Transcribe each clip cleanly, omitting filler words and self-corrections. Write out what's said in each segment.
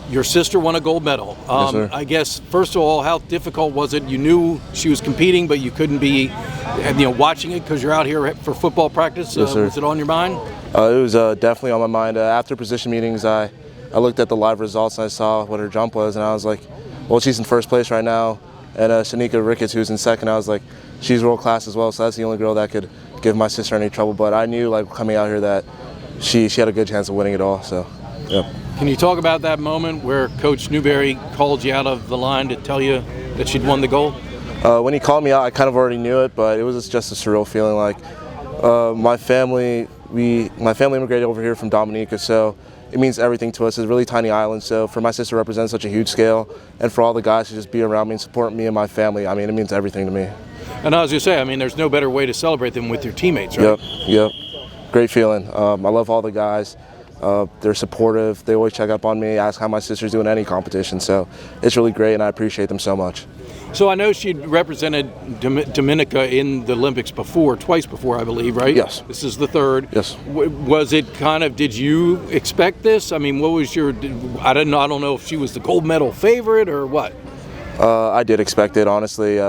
Your sister won a gold medal. Yes, sir. I guess, first of all, how difficult was it? You knew she was competing, but you couldn't be watching it because you're out here for football practice. Yes, sir. Was it on your mind? It was definitely on my mind. After position meetings, I looked at the live results and I saw what her jump was, and I was like, well, she's in first place right now. And Shanika Ricketts, who's in second, I was like, she's world class as well, so that's the only girl that could give my sister any trouble. But I knew, like, coming out here that she had a good chance of winning it all, so, yeah. Can you talk about that moment where Coach Newberry called you out of the line to tell you that she'd won the gold? When he called me out, I kind of already knew it, but it was just a surreal feeling. Like, my family immigrated over here from Dominica, so it means everything to us. It's a really tiny island, so for my sister to represent such a huge scale, and for all the guys to just be around me and support me and my family, I mean, it means everything to me. And I was going to say, I mean, there's no better way to celebrate than with your teammates, right? Yep. Great feeling. I love all the guys. They're supportive. They always check up on me, ask how my sister's doing in any competition. So it's really great, and I appreciate them so much. So I know she'd represented Dominica in the Olympics twice before, I believe, right? Yes. This is the third. Yes. Was it kind of, did you expect this? I mean, what was I don't know if she was the gold medal favorite or what? I did expect it, honestly.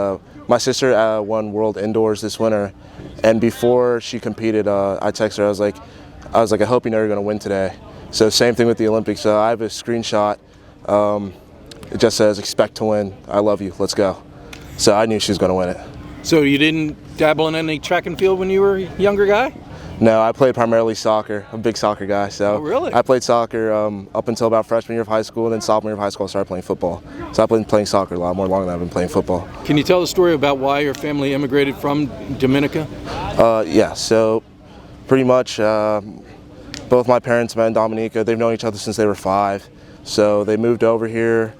My sister won World Indoors this winter, and before she competed, I texted her, I was like, I hope you know you're going to win today. So same thing with the Olympics. I have a screenshot. It just says, expect to win. I love you. Let's go. So I knew she was going to win it. So you didn't dabble in any track and field when you were a younger guy? No, I played primarily soccer. I'm a big soccer guy. So oh, really? I played soccer up until about freshman year of high school, and then sophomore year of high school I started playing football. So I've been playing soccer a lot more longer than I've been playing football. Can you tell the story about why your family immigrated from Dominica? Yeah, so pretty much both my parents met in Dominica. They've known each other since they were 5. So they moved over here.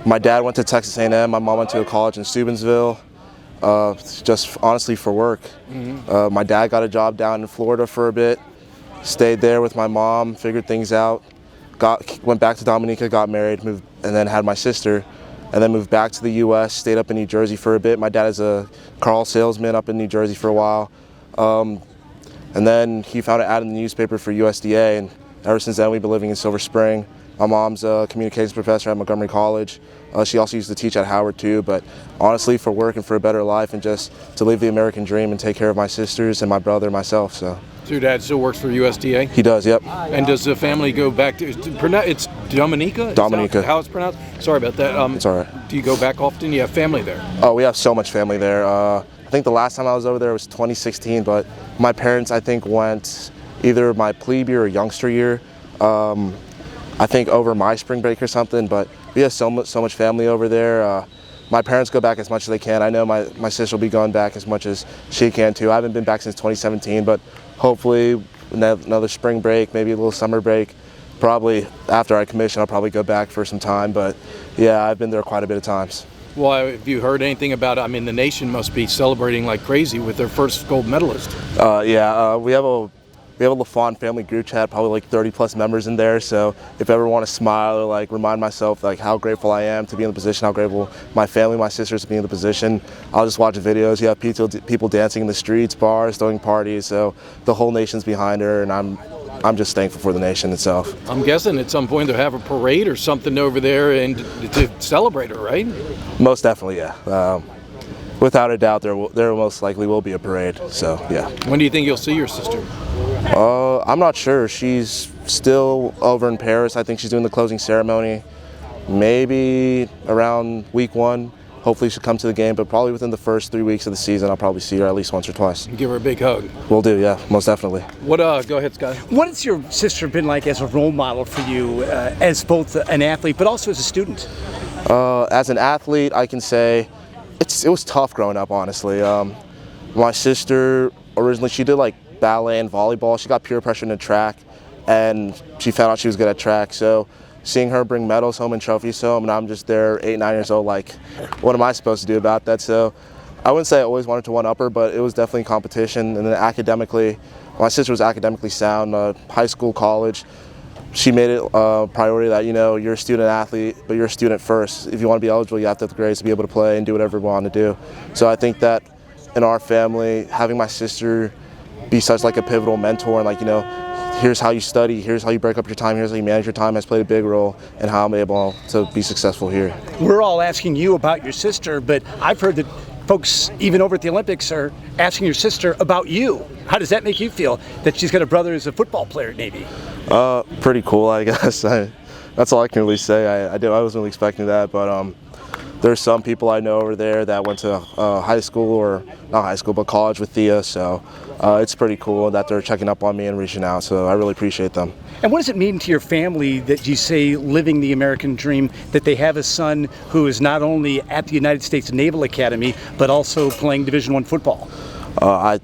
My dad went to Texas A&M. My mom went to a college in Steubenville, just honestly for work. Mm-hmm. My dad got a job down in Florida for a bit, stayed there with my mom, figured things out, went back to Dominica, got married, moved, and then had my sister, and then moved back to the U.S., stayed up in New Jersey for a bit. My dad is a car salesman up in New Jersey for a while. And then he found an ad in the newspaper for USDA, and ever since then we've been living in Silver Spring. My mom's a communications professor at Montgomery College. She also used to teach at Howard too, but honestly for work and for a better life and just to live the American dream and take care of my sisters and my brother and myself. So your dad still works for USDA? He does, yep. And does the family go back to, it's Dominica? Dominica. How it's pronounced? Sorry about that. It's all right. Do you go back often? You have family there? Oh, we have so much family there. I think the last time I was over there was 2016, but my parents, I think, went either my plebe year or youngster year. I think over my spring break or something, but we have so much family over there. My parents go back as much as they can. I know my sister will be going back as much as she can too. I haven't been back since 2017, but hopefully another spring break, maybe a little summer break. Probably after I commission, I'll probably go back for some time, but yeah, I've been there quite a bit of times. Well, have you heard anything about it? I mean, the nation must be celebrating like crazy with their first gold medalist. Yeah, we have a LaFond family group chat, probably like 30 plus members in there. So if I ever want to smile or like remind myself like how grateful I am to be in the position, how grateful my family, my sisters to be in the position, I'll just watch the videos. You have people dancing in the streets, bars, throwing parties. So the whole nation's behind her, and I'm just thankful for the nation itself. I'm guessing at some point they'll have a parade or something over there and to celebrate her, right? Most definitely, yeah. Without a doubt, there most likely will be a parade. So yeah. When do you think you'll see your sister? I'm not sure. She's still over in Paris. I think she's doing the closing ceremony. Maybe around week 1. Hopefully she'll come to the game, but probably within the first 3 weeks of the season, I'll probably see her at least once or twice. Give her a big hug. Will do, yeah, most definitely. What? Go ahead, Scott. What has your sister been like as a role model for you, as both an athlete, but also as a student? As an athlete, I can say it was tough growing up, honestly. My sister, originally, she did like ballet and volleyball. She got peer pressure in the track, and she found out she was good at track. So seeing her bring medals home and trophies home, and I'm just there 8, 9 years old, like, what am I supposed to do about that? So I wouldn't say I always wanted to one-up her, but it was definitely competition. And then academically, my sister was academically sound, high school, college. She made it a priority that, you know, you're a student athlete, but you're a student first. If you want to be eligible, you have to have the grades to be able to play and do whatever you want to do. So I think that in our family, having my sister be such like a pivotal mentor and, like, you know, here's how you study, here's how you break up your time, here's how you manage your time has played a big role in how I'm able to be successful here. We're all asking you about your sister, but I've heard that folks, even over at the Olympics, are asking your sister about you. How does that make you feel, that she's got a brother who's a football player at Navy? Pretty cool, I guess. That's all I can really say. I wasn't really expecting that, but there's some people I know over there that went to high school, or not high school, but college with Thea, so it's pretty cool that they're checking up on me and reaching out, so I really appreciate them. And what does it mean to your family that you say living the American dream, that they have a son who is not only at the United States Naval Academy, but also playing Division I football? I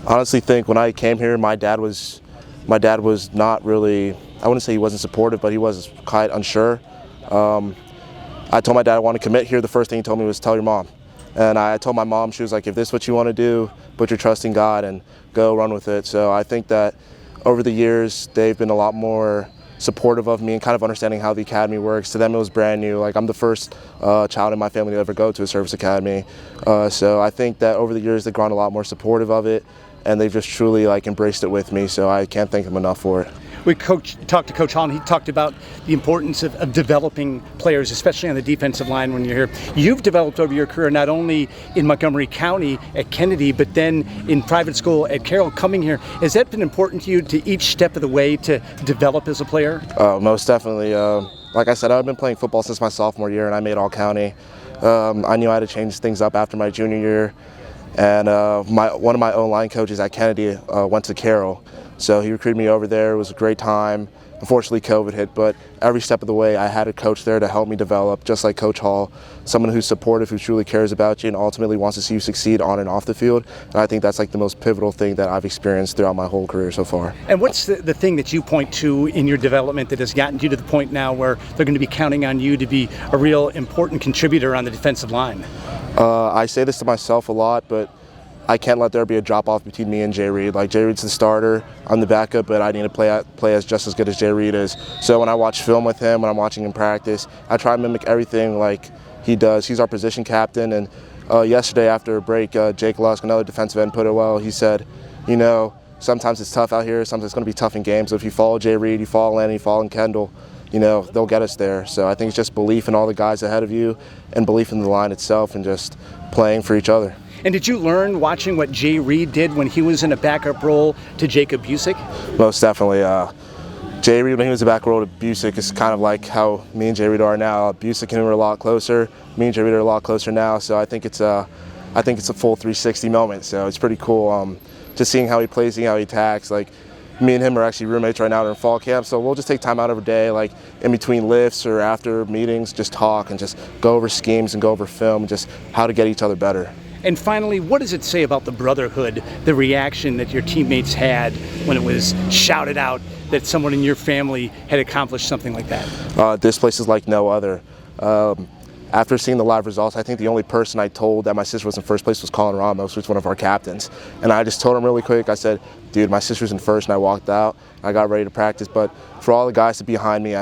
honestly think when I came here, my dad was not really, I wouldn't say he wasn't supportive, but he was quite unsure. I told my dad I want to commit here. The first thing he told me was tell your mom. And I told my mom, she was like, if this is what you want to do, put your trust in God and go run with it. So I think that over the years, they've been a lot more supportive of me and kind of understanding how the academy works. To them, it was brand new. Like, I'm the first child in my family to ever go to a service academy. So I think that over the years, they've grown a lot more supportive of it, and they've just truly embraced it with me. So I can't thank them enough for it. We talked to Coach Hall, and he talked about the importance of developing players, especially on the defensive line when you're here. You've developed over your career not only in Montgomery County at Kennedy, but then in private school at Carroll. Coming here, has that been important to you to each step of the way to develop as a player? Most definitely. Like I said, I've been playing football since my sophomore year, and I made All-County. I knew I had to change things up after my junior year. And one of my own line coaches at Kennedy went to Carroll. So he recruited me over there. It was a great time. Unfortunately, COVID hit, but every step of the way, I had a coach there to help me develop, just like Coach Hall, someone who's supportive, who truly cares about you, and ultimately wants to see you succeed on and off the field. And I think that's the most pivotal thing that I've experienced throughout my whole career so far. And what's the thing that you point to in your development that has gotten you to the point now where they're going to be counting on you to be a real important contributor on the defensive line? I say this to myself a lot, but I can't let there be a drop-off between me and Jay Reed. Like, Jay Reed's the starter, I'm the backup, but I need to play as just as good as Jay Reed is. So when I watch film with him, when I'm watching him practice, I try and mimic everything like he does. He's our position captain, and yesterday after a break, Jake Lusk, another defensive end, put it well. He said, sometimes it's tough out here, sometimes it's going to be tough in games. So if you follow Jay Reed, you follow Lenny, you follow Kendall, they'll get us there. So I think it's just belief in all the guys ahead of you and belief in the line itself and just playing for each other. And did you learn watching what Jay Reed did when he was in a backup role to Jacob Busick? Most definitely. Jay Reed, when he was a back row to Busick, is kind of like how me and Jay Reed are now. Busick and him are a lot closer. Me and Jay Reed are a lot closer now. So I think it's a full 360 moment. So it's pretty cool. Just seeing how he plays, seeing how he attacks. Like, me and him are actually roommates right now in fall camp. So we'll just take time out every day, like in between lifts or after meetings, just talk and just go over schemes and go over film, and just how to get each other better. And finally, what does it say about the Brotherhood, the reaction that your teammates had when it was shouted out that someone in your family had accomplished something like that? This place is like no other. After seeing the live results, I think the only person I told that my sister was in first place was Colin Ramos, who's one of our captains. And I just told him really quick, I said, dude, my sister's in first, and I walked out. I got ready to practice. But for all the guys to be behind me,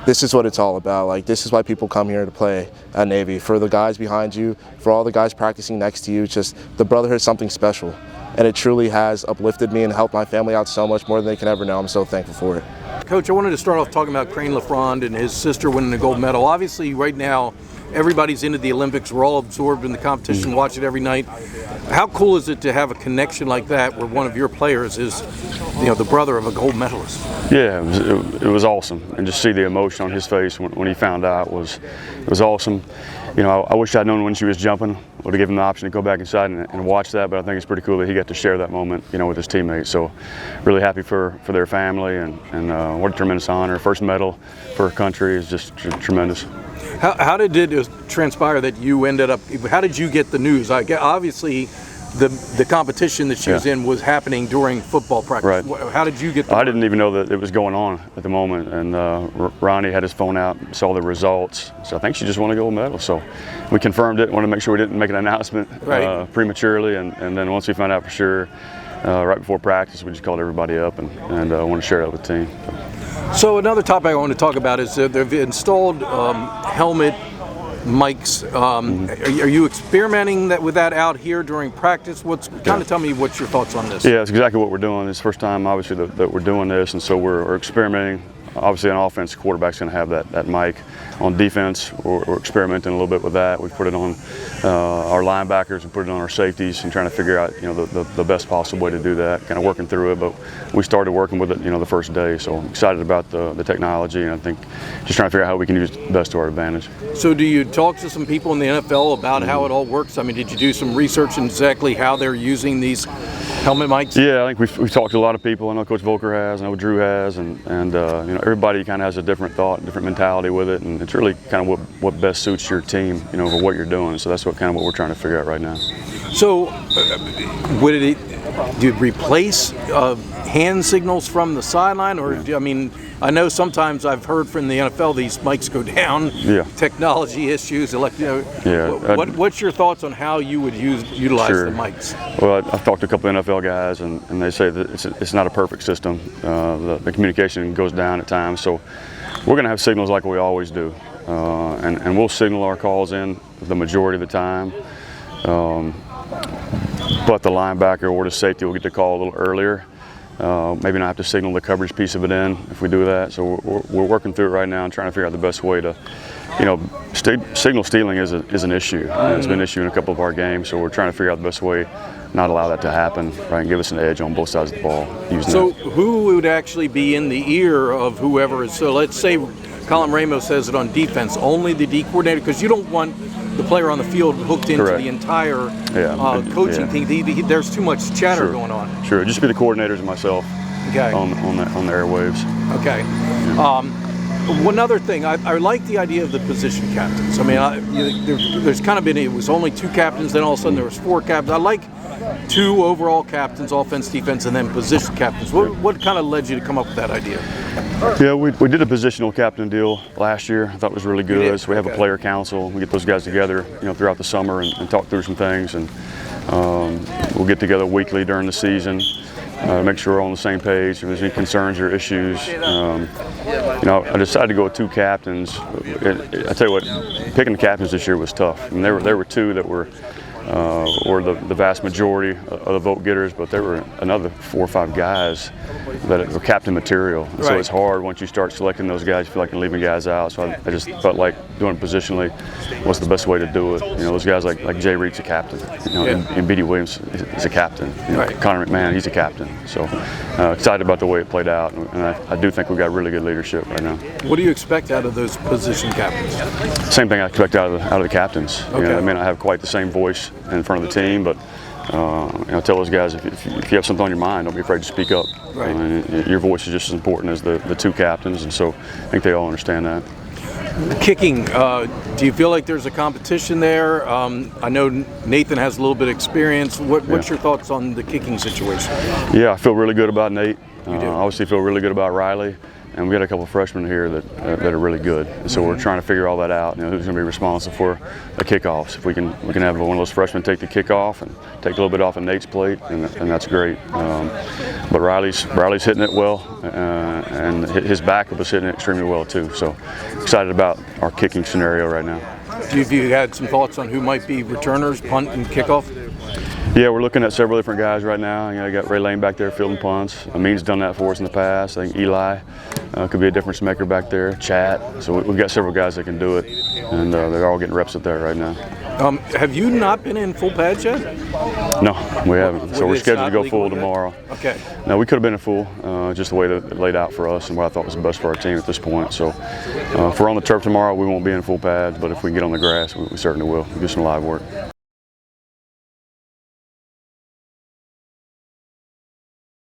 this is what it's all about. Like, this is why people come here to play at Navy. For the guys behind you, for all the guys practicing next to you, just the Brotherhood is something special. And it truly has uplifted me and helped my family out so much more than they can ever know. I'm so thankful for it. Coach, I wanted to start off talking about Chreign LaFond and his sister winning the gold medal. Obviously, right now, everybody's into the Olympics. We're all absorbed in the competition, watch it every night. How cool is it to have a connection like that where one of your players is, the brother of a gold medalist? Yeah, it was awesome. And just see the emotion on his face when he found out was awesome. I wish I'd known when she was jumping. Would have given him the option to go back inside and watch that, but I think it's pretty cool that he got to share that moment, with his teammates. So really happy for their family, and what a tremendous honor. First medal for her country is just tremendous. How did it transpire that you ended up, how did you get the news? Obviously, the competition that she was in was happening during football practice. Right. How did you get the I didn't even know that it was going on at the moment, and Ronnie had his phone out, saw the results, so I think she just won a gold medal. So we confirmed it, wanted to make sure we didn't make an announcement prematurely, and then once we found out for sure, right before practice, we just called everybody up and wanted to share it with the team. So another topic I want to talk about is they've installed helmet mics. Are you experimenting with that out here during practice? Kind of tell me what's your thoughts on this? Yeah, that's exactly what we're doing. It's the first time, obviously, that we're doing this, and so we're experimenting. Obviously, on offense, the quarterback's going to have that mic. On defense, we're experimenting a little bit with that. We've put it on our linebackers and put it on our safeties, and trying to figure out, the best possible way to do that. Kind of working through it, but we started working with it, the first day. So I'm excited about the technology, and I think just trying to figure out how we can use it best to our advantage. So, do you talk to some people in the NFL about how it all works? I mean, did you do some research on exactly how they're using these helmet mics? Yeah, I think we've talked to a lot of people. I know Coach Volker has, I know Drew has, and everybody kind of has a different thought, different mentality with it, and it's really kind of what best suits your team, for what you're doing. So that's what we're trying to figure out right now. So, do you replace hand signals from the sideline, or I know sometimes I've heard from the NFL these mics go down. Yeah. Technology issues. What's your thoughts on how you would utilize the mics? Well, I've talked to a couple of NFL guys, and they say that it's not a perfect system. The communication goes down at times, so we're going to have signals like we always do, and we'll signal our calls in the majority of the time. But the linebacker or the safety will get the call a little earlier. Maybe not have to signal the coverage piece of it in if we do that. So we're working through it right now and trying to figure out the best way to, signal stealing is an issue. It's been an issue in a couple of our games, so we're trying to figure out the best way not allow that to happen, right, and give us an edge on both sides of the ball. So who would actually be in the ear of whoever is? So let's say Colin Ramos says it on defense, only the D coordinator, because you don't want the player on the field hooked into the entire coaching thing. There's too much chatter going on. Sure, just be the coordinators and myself on the airwaves. Okay. One other thing, I like the idea of the position captains. I mean, there's kind of been, it was only 2 captains, then all of a sudden there was 4 captains. I like 2 overall captains, offense, defense, and then position captains. What kind of led you to come up with that idea? Yeah, we did a positional captain deal last year. I thought it was really good. So we have a player council. We get those guys together, throughout the summer and talk through some things. And we'll get together weekly during the season. Make sure we're on the same page. If there's any concerns or issues, I decided to go with 2 captains. I tell you what, picking the captains this year was tough. And there were 2 that were the vast majority of the vote getters, but there were another 4 or 5 guys that were captain material. Right. So it's hard once you start selecting those guys. You feel like you're leaving guys out. So I just felt like doing it positionally was the best way to do it. those guys like Jay Reed's a captain. And B.D. Williams is a captain. Connor McMahon, he's a captain. So excited about the way it played out, and I do think we've got really good leadership right now. What do you expect out of those position captains? Same thing I expect out of the captains. Okay. I may not have quite the same voice in front of the team, but I tell those guys, if you have something on your mind, don't be afraid to speak up. Right. Your voice is just as important as the 2 captains, and so I think they all understand that. Kicking, do you feel like there's a competition there? I know Nathan has a little bit of experience. What's your thoughts on the kicking situation? Yeah, I feel really good about Nate. You do? Obviously feel really good about Riley. And we got a couple of freshmen here that are really good. And so we're trying to figure all that out. Who's going to be responsible for the kickoffs? If we can have one of those freshmen take the kickoff and take a little bit off of Nate's plate, and that's great. But Riley's hitting it well, and his backup is hitting it extremely well too. So excited about our kicking scenario right now. Have you had some thoughts on who might be returners, punt and kickoff? Yeah, we're looking at several different guys right now. I got Ray Lane back there fielding punts. Amin's done that for us in the past. I think Eli could be a difference maker back there. Chat. So we've got several guys that can do it, and they're all getting reps up there right now. Have you not been in full pads yet? No, we haven't. So we're scheduled to go full tomorrow. Okay. Now we could have been in full, just the way that it laid out for us and what I thought was the best for our team at this point. So if we're on the turf tomorrow, we won't be in full pads, but if we can get on the grass, we certainly will. We'll do some live work.